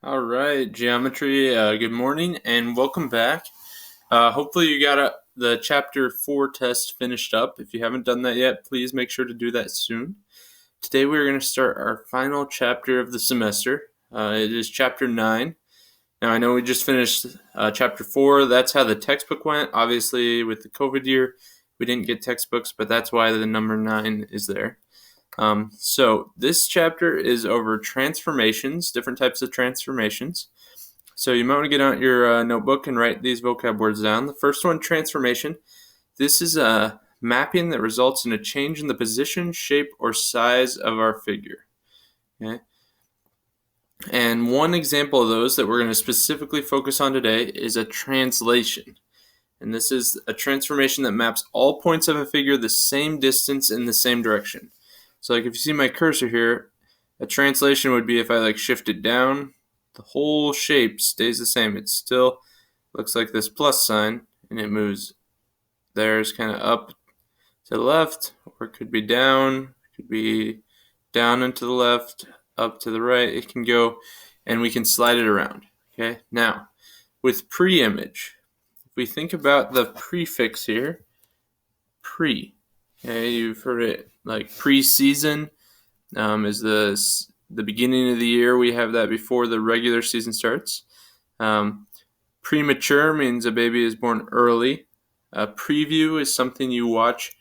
All right, geometry. Good morning and welcome back. Hopefully you got the chapter 4 test finished up. If you haven't done that yet, please make sure to do that soon. Today we're going to start our final chapter of the semester. It is chapter 9. Now I know we just finished chapter 4. That's how the textbook went. Obviously with the COVID year, we didn't get textbooks, but that's why the number 9 is there. So this chapter is over transformations, different types of transformations. So you might want to get out your notebook and write these vocab words down. The first one, transformation. This is a mapping that results in a change in the position, shape, or size of our figure. Okay. And one example of those that we're going to specifically focus on today is a translation. And this is a transformation that maps all points of a figure the same distance in the same direction. So like if you see my cursor here, a translation would be if I shift it down, the whole shape stays the same. It still looks like this plus sign, and it moves. There's kind of up to the left, or it could be down and to the left, up to the right. It can go, and we can slide it around. Okay. Now, with pre-image, if we think about the prefix here, pre. Okay, you've heard it like pre-season is the beginning of the year. We have that before the regular season starts. Premature means a baby is born early. A preview is something you watch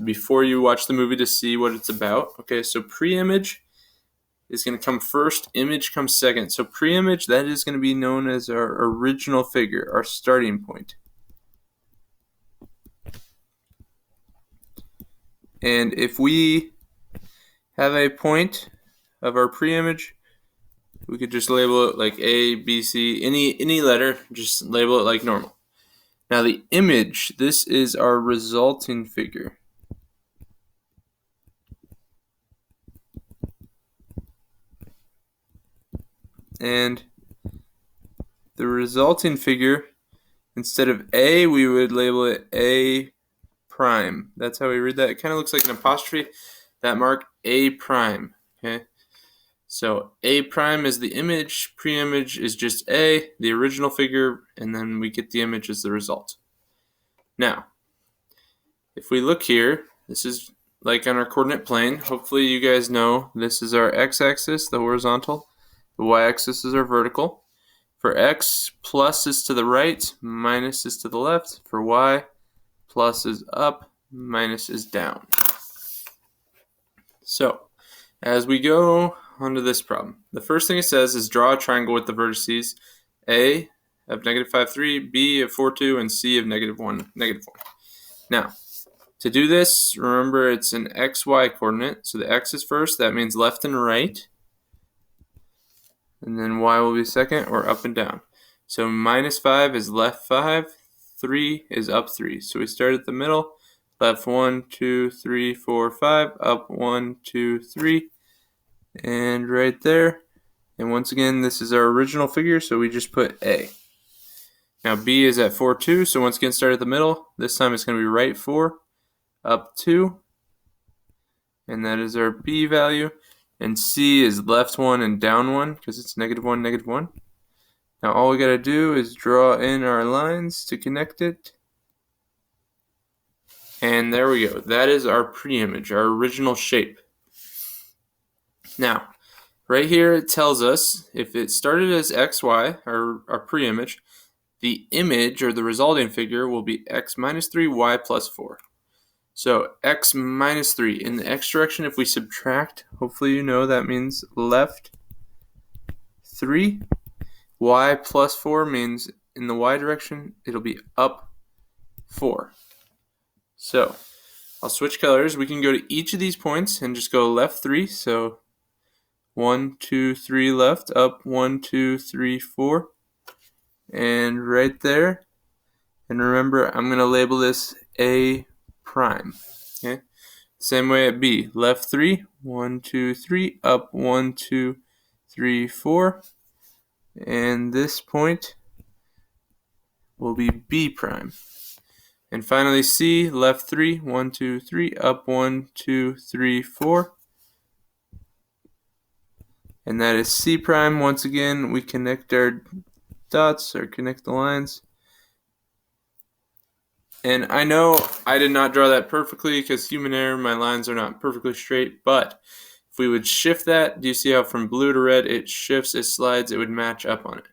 before you watch the movie to see what it's about. Okay, so pre-image is going to come first. Image comes second. So pre-image, that is going to be known as our original figure, our starting point. And if we have a point of our pre-image, we could just label it like A, B, C, any letter, just label it like normal. Now the image, this is our resulting figure. And the resulting figure, instead of A, we would label it A prime. That's how we read that. It kind of looks like an apostrophe. That mark, A prime. Okay. So A prime is the image, pre-image is just A, the original figure, and then we get the image as the result. Now, if we look here, this is like on our coordinate plane. Hopefully you guys know this is our x-axis, the horizontal. The y-axis is our vertical. For x, plus is to the right, minus is to the left. For y, plus is up, minus is down. So, as we go onto this problem, the first thing it says is draw a triangle with the vertices A of negative 5, 3, B of 4, 2, and C of negative 1, negative 1. Now, to do this, remember it's an xy coordinate. So the x is first, that means left and right. And then y will be second, or up and down. So minus 5 is left 5, 3 is up 3. So we start at the middle, left 1, 2, 3, 4, 5, up 1, 2, 3, and right there. And once again, this is our original figure, so we just put A. Now B is at 4, 2, so once again start at the middle. This time it's going to be right 4, up 2, and that is our B value. And C is left 1 and down 1 because it's negative 1, negative 1. Now all we got to do is draw in our lines to connect it. And there we go. That is our pre-image, our original shape. Now, right here it tells us if it started as xy, our pre-image, the image or the resulting figure will be x minus 3, y plus 4. So x minus 3. In the x direction, if we subtract, hopefully you know that means left 3. Y plus 4 means in the y direction, it'll be up 4. So I'll switch colors. We can go to each of these points and just go left 3. So 1, 2, 3 left, up 1, 2, 3, 4. And right there. And remember, I'm going to label this A prime. Okay. Same way at B. Left 3, 1, 2, 3, up 1, 2, 3, 4. And this point will be B prime. And finally C, left 3, 1, 2, 3, up 1, 2, 3, 4. and that is C prime. Once again, we connect our dots or connect the lines. And I know I did not draw that perfectly because human error, my lines are not perfectly straight, but if we would shift that, do you see how from blue to red it shifts, it slides, it would match up on it.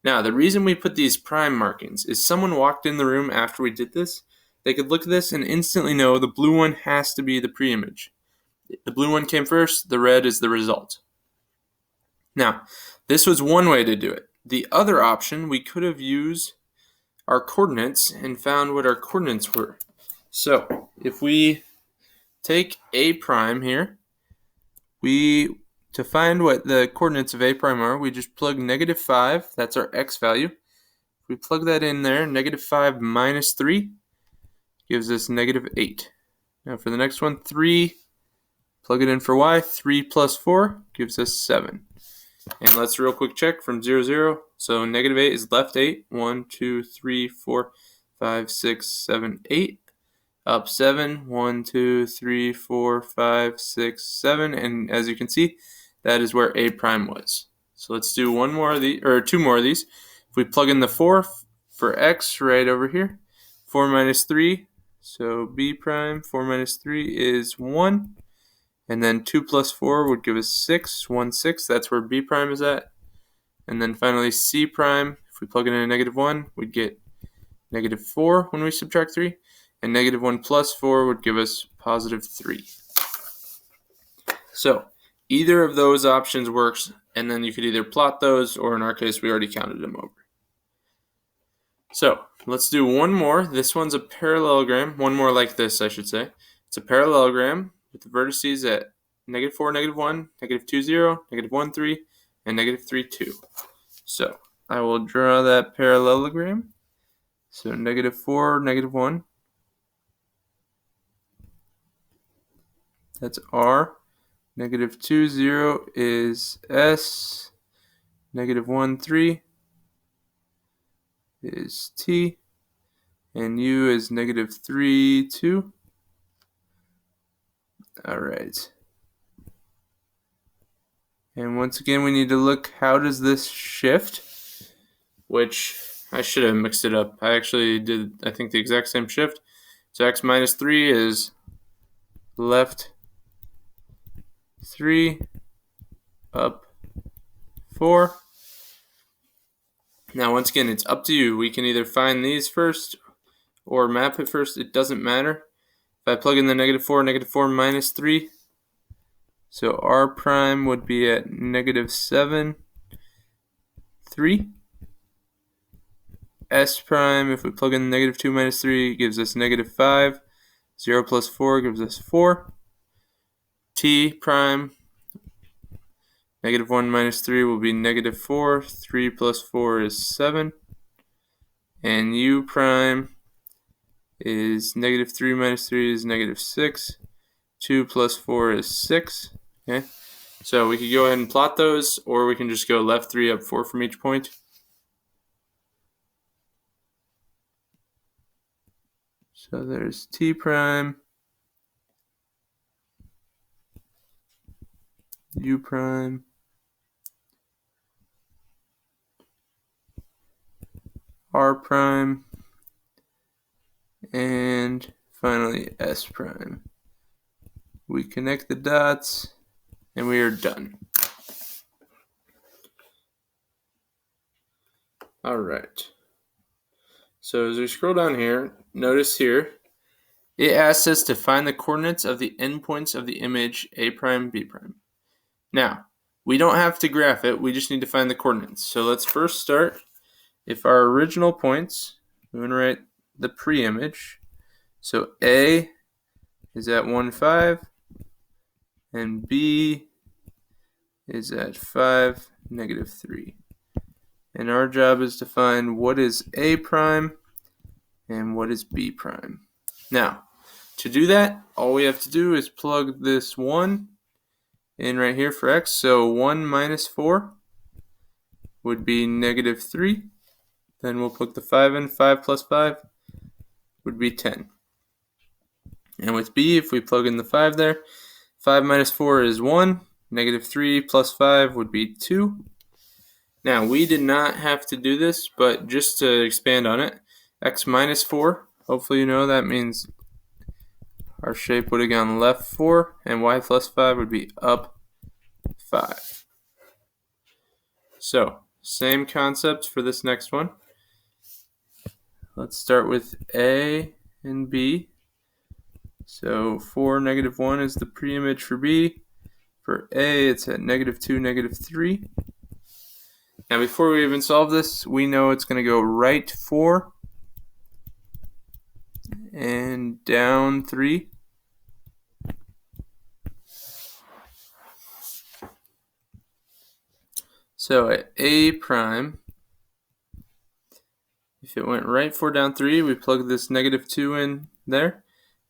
Now, the reason we put these prime markings is someone walked in the room after we did this, they could look at this and instantly know the blue one has to be the pre-image. The blue one came first, the red is the result. Now, this was one way to do it. The other option, we could have used our coordinates and found what our coordinates were. So, if we take A prime here, to find what the coordinates of A prime are, we just plug -5, that's our x value. We plug that in there, -5 minus 3 gives us -8. Now for the next one, 3, plug it in for y, 3 plus 4 gives us 7. And let's real quick check from 0, 0. So -8 is left 8. 1, 2, 3, 4, 5, 6, 7, 8. Up 7. 1, 2, 3, 4, 5, 6, 7. And as you can see, that is where A prime was. So let's do one more of these, or two more of these. If we plug in the 4 for x right over here, 4 minus 3. So B prime, 4 minus 3 is 1. And then 2 plus 4 would give us 6, 1, 6. That's where B prime is at. And then finally C prime, if we plug in a -1, we'd get -4 when we subtract 3. And -1 plus 4 would give us +3. So either of those options works, and then you could either plot those, or in our case, we already counted them over. So let's do one more. This one's a parallelogram. One more like this, I should say. It's a parallelogram with the vertices at -4, -1, -2, 0, -1, 3, and -3, 2. So I will draw that parallelogram. So -4, -1. That's R. -2, 0 is S. -1, 3 is T. And U is -3, 2. Alright. And once again, we need to look, how does this shift? Which, I should have mixed it up. I actually did, I think, the exact same shift. So x minus 3 is left 3, up 4. Now, once again, it's up to you. We can either find these first or map it first. It doesn't matter. If I plug in the -4, -4 minus 3, so R prime would be at -7, 3. S prime, if we plug in -2 minus 3, gives us -5. 0 plus 4 gives us 4. T prime, -1 minus 3 will be -4. 3 plus 4 is 7. And U prime is -3 minus 3 is -6. 2 plus 4 is 6. Okay, so we could go ahead and plot those, or we can just go left 3, up 4 from each point. So there's T prime, U prime, R prime, and finally S prime. We connect the dots, and we are done. All right. So as we scroll down here, notice here, it asks us to find the coordinates of the endpoints of the image A prime, B prime. Now, we don't have to graph it, we just need to find the coordinates. So let's first start, if our original points, we're going to write the pre-image. So A is at 1, 5, and B is at 5, -3. And our job is to find what is A prime and what is B prime. Now, to do that, all we have to do is plug this 1 in right here for x. So 1 minus 4 would be -3. Then we'll plug the 5 in. 5 plus 5 would be 10. And with B, if we plug in the 5 there, 5 minus 4 is 1. Negative 3 plus 5 would be 2. Now, we did not have to do this, but just to expand on it, x minus 4, hopefully you know that means our shape would have gone left 4, and y plus 5 would be up 5. So, same concept for this next one. Let's start with A and B. So 4, negative 1 is the preimage for B. For A, it's at negative 2, negative 3. Now, before we even solve this, we know it's going to go right 4 and down 3. So at A prime, if it went right 4 down 3, we plug this negative 2 in there.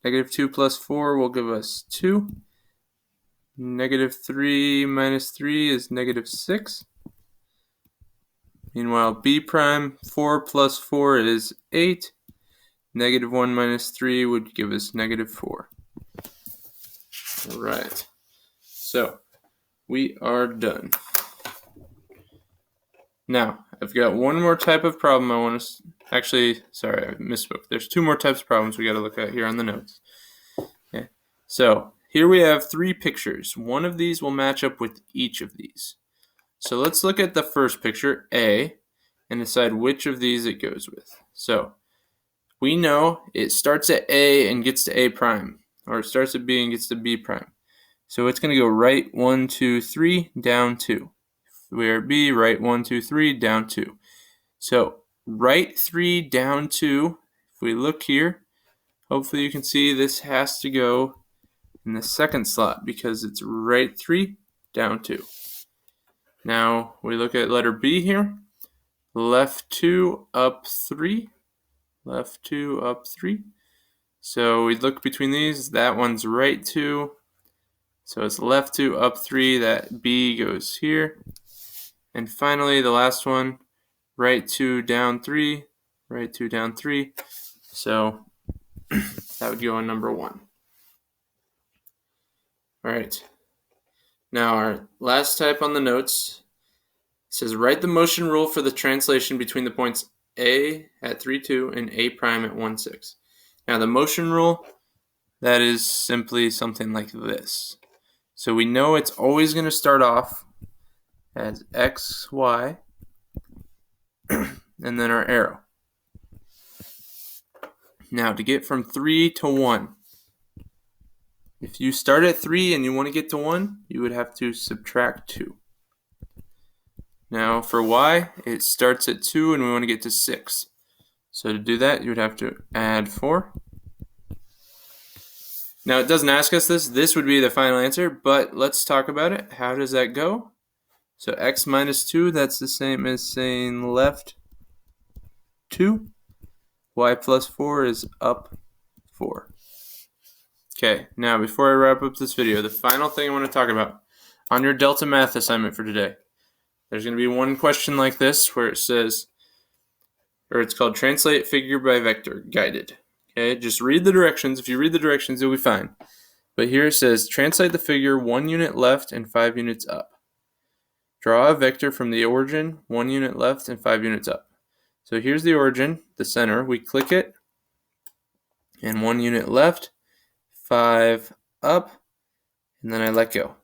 Negative 2 plus 4 will give us 2. Negative 3 minus 3 is negative 6. Meanwhile, B prime, 4 plus 4 is 8. Negative 1 minus 3 would give us negative 4. All right. So, we are done. Now, I've got one more type of problem I want to... Actually, sorry, I misspoke. There's 2 more types of problems we got to look at here on the notes. Okay. So, here we have 3 pictures. One of these will match up with each of these. So let's look at the first picture, A, and decide which of these it goes with. So we know it starts at A and gets to A prime, or it starts at B and gets to B prime. So it's going to go right 1, 2, 3, down 2. If we are B, right 1, 2, 3, down 2. So right 3, down 2, if we look here, hopefully you can see this has to go in the second slot because it's right 3, down 2. Now we look at letter B here. Left 2, up 3. Left 2, up 3. So we look between these. That one's right 2. So it's left 2, up 3. That B goes here. And finally, the last one, right 2, down 3. Right 2, down 3. So that would go on number 1. All right. Now our last type on the notes says write the motion rule for the translation between the points A at 3, 2 and A prime at 1, 6. Now the motion rule, that is simply something like this. So we know it's always going to start off as X, Y, and then our arrow. Now to get from 3 to 1, if you start at 3 and you want to get to 1, you would have to subtract 2. Now for Y, it starts at 2 and we want to get to 6. So to do that, you would have to add 4. Now it doesn't ask us this. This would be the final answer, but let's talk about it. How does that go? So X minus 2, that's the same as saying left 2. Y plus 4 is up 4. Okay, now before I wrap up this video, the final thing I want to talk about on your Delta Math assignment for today, there's going to be one question like this where it says, or it's called Translate Figure by Vector, guided. Okay, just read the directions. If you read the directions, you'll be fine. But here it says, translate the figure 1 unit left and 5 units up. Draw a vector from the origin, 1 unit left and 5 units up. So here's the origin, the center. We click it, and 1 unit left, 5 up, and then I let go.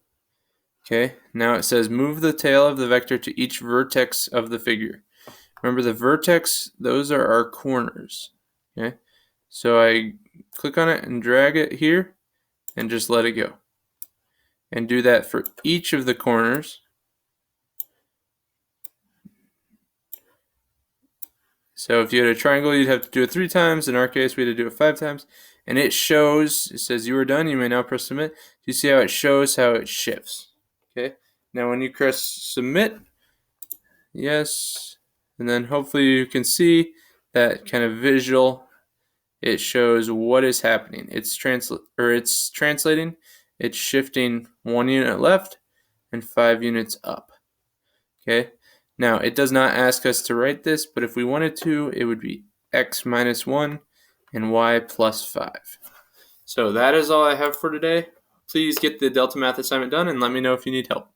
Okay, now it says move the tail of the vector to each vertex of the figure. Remember the vertex, those are our corners. Okay, so I click on it and drag it here and just let it go. And do that for each of the corners. So if you had a triangle, you'd have to do it 3 times. In our case, we had to do it 5 times. And it shows, it says you are done. You may now press submit. You see how it shows how it shifts. Okay. Now when you press submit, yes, and then hopefully you can see that kind of visual. It shows what is happening. It's translating. It's shifting 1 unit left and 5 units up. Okay. Now, it does not ask us to write this, but if we wanted to, it would be X minus 1 and Y plus 5. So that is all I have for today. please get the Delta Math assignment done and let me know if you need help.